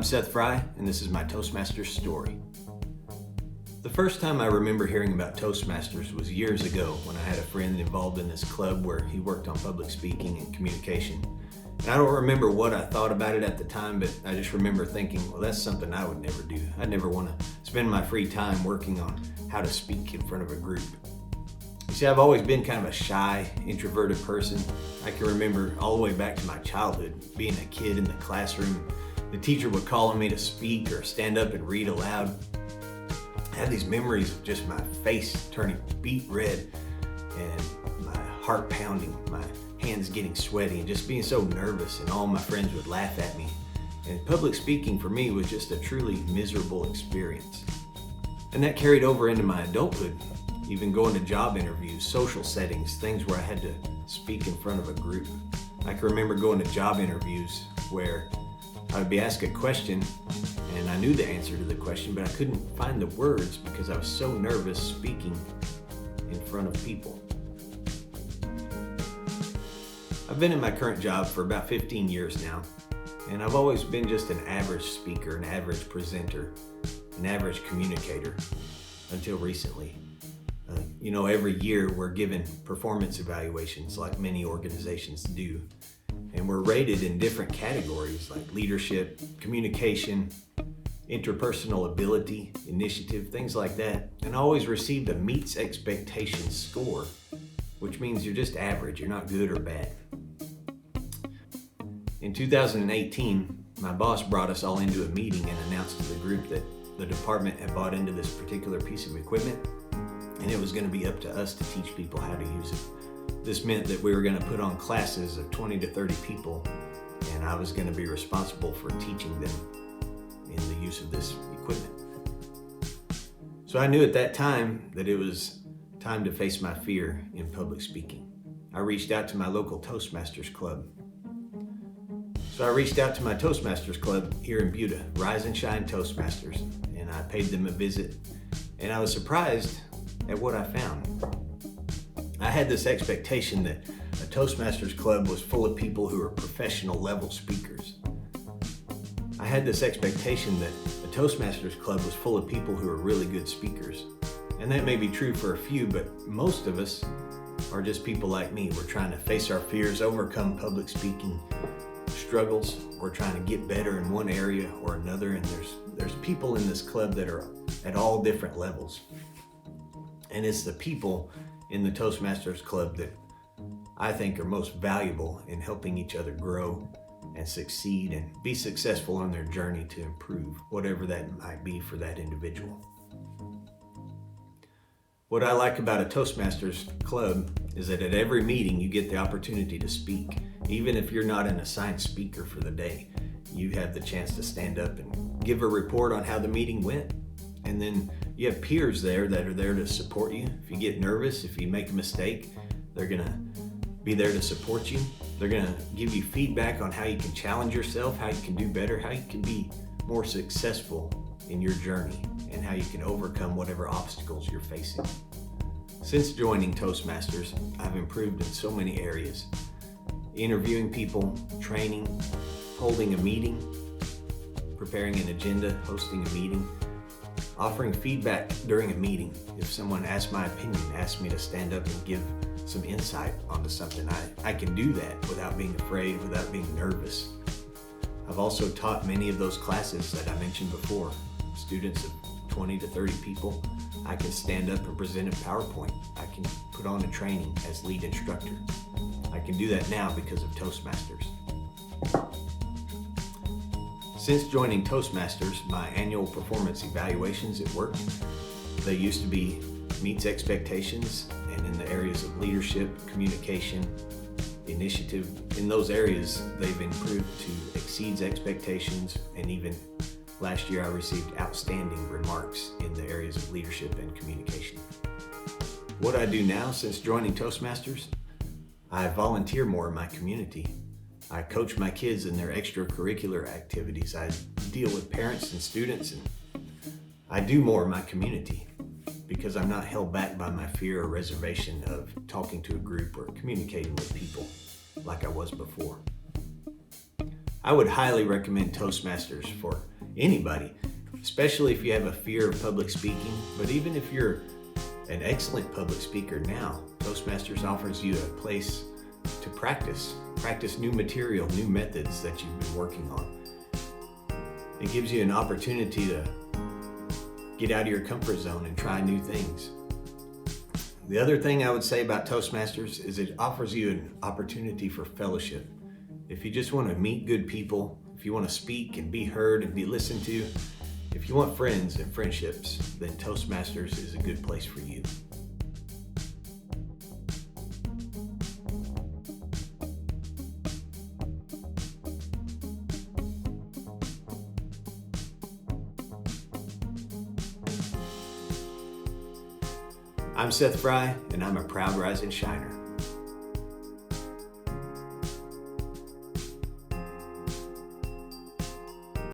I'm Seth Fry, and this is my Toastmasters story. The first time I remember hearing about Toastmasters was years ago when I had a friend involved in this club where he worked on public speaking and communication. And I don't remember what I thought about it at the time, but I just remember thinking, well, that's something I would never do. I'd never want to spend my free time working on how to speak in front of a group. You see, I've always been kind of a shy, introverted person. I can remember all the way back to my childhood, being a kid in the classroom. The teacher would call on me to speak or stand up and read aloud. I had these memories of just my face turning beet red and my heart pounding, my hands getting sweaty and just being so nervous, and all my friends would laugh at me. And public speaking for me was just a truly miserable experience. And that carried over into my adulthood, even going to job interviews, social settings, things where I had to speak in front of a group. I can remember going to job interviews where I would be asked a question and I knew the answer to the question, but I couldn't find the words because I was so nervous speaking in front of people. I've been in my current job for about 15 years now, and I've always been just an average speaker, an average presenter, an average communicator until recently. Every year we're given performance evaluations like many organizations do. And we're rated in different categories like leadership, communication, interpersonal ability, initiative, things like that. And I always received a meets expectations score, which means you're just average, you're not good or bad. In 2018, my boss brought us all into a meeting and announced to the group that the department had bought into this particular piece of equipment, and it was going to be up to us to teach people how to use it. This meant that we were going to put on classes of 20 to 30 people, and I was going to be responsible for teaching them in the use of this equipment. So I knew at that time that it was time to face my fear in public speaking. I reached out to my local Toastmasters club. So I reached out to my Toastmasters club here in Buda, Rise and Shine Toastmasters, and I paid them a visit, and I was surprised at what I found. I had this expectation that a Toastmasters club was full of people who were professional level speakers. I had this expectation that a Toastmasters club was full of people who are really good speakers. And that may be true for a few, but most of us are just people like me. We're trying to face our fears, overcome public speaking struggles. We're trying to get better in one area or another, and there's people in this club that are at all different levels. And it's the people in the Toastmasters club that I think are most valuable in helping each other grow and succeed and be successful on their journey to improve, whatever that might be for that individual. What I like about a Toastmasters club is that at every meeting you get the opportunity to speak. Even if you're not an assigned speaker for the day, you have the chance to stand up and give a report on how the meeting went. And then you have peers there that are there to support you. If you get nervous, if you make a mistake, they're gonna be there to support you. They're gonna give you feedback on how you can challenge yourself, how you can do better, how you can be more successful in your journey, and how you can overcome whatever obstacles you're facing. Since joining Toastmasters, I've improved in so many areas. Interviewing people, training, holding a meeting, preparing an agenda, hosting a meeting, offering feedback during a meeting. If someone asks my opinion, asks me to stand up and give some insight onto something, I can do that without being afraid, without being nervous. I've also taught many of those classes that I mentioned before. Students of 20 to 30 people, I can stand up and present a PowerPoint. I can put on a training as lead instructor. I can do that now because of Toastmasters. Since joining Toastmasters, my annual performance evaluations at work, they used to be meets expectations, and in the areas of leadership, communication, initiative, in those areas they've improved to exceeds expectations, and even last year I received outstanding remarks in the areas of leadership and communication. What I do now since joining Toastmasters, I volunteer more in my community. I coach my kids in their extracurricular activities. I deal with parents and students, and I do more in my community because I'm not held back by my fear or reservation of talking to a group or communicating with people like I was before. I would highly recommend Toastmasters for anybody, especially if you have a fear of public speaking. But even if you're an excellent public speaker now, Toastmasters offers you a place to practice new material, new methods that you've been working on. It gives you an opportunity to get out of your comfort zone and try new things. The other thing I would say about Toastmasters is it offers you an opportunity for fellowship. If you just want to meet good people, if you want to speak and be heard and be listened to, if you want friends and friendships, then Toastmasters is a good place for you. I'm Seth Fry, and I'm a proud rising shiner.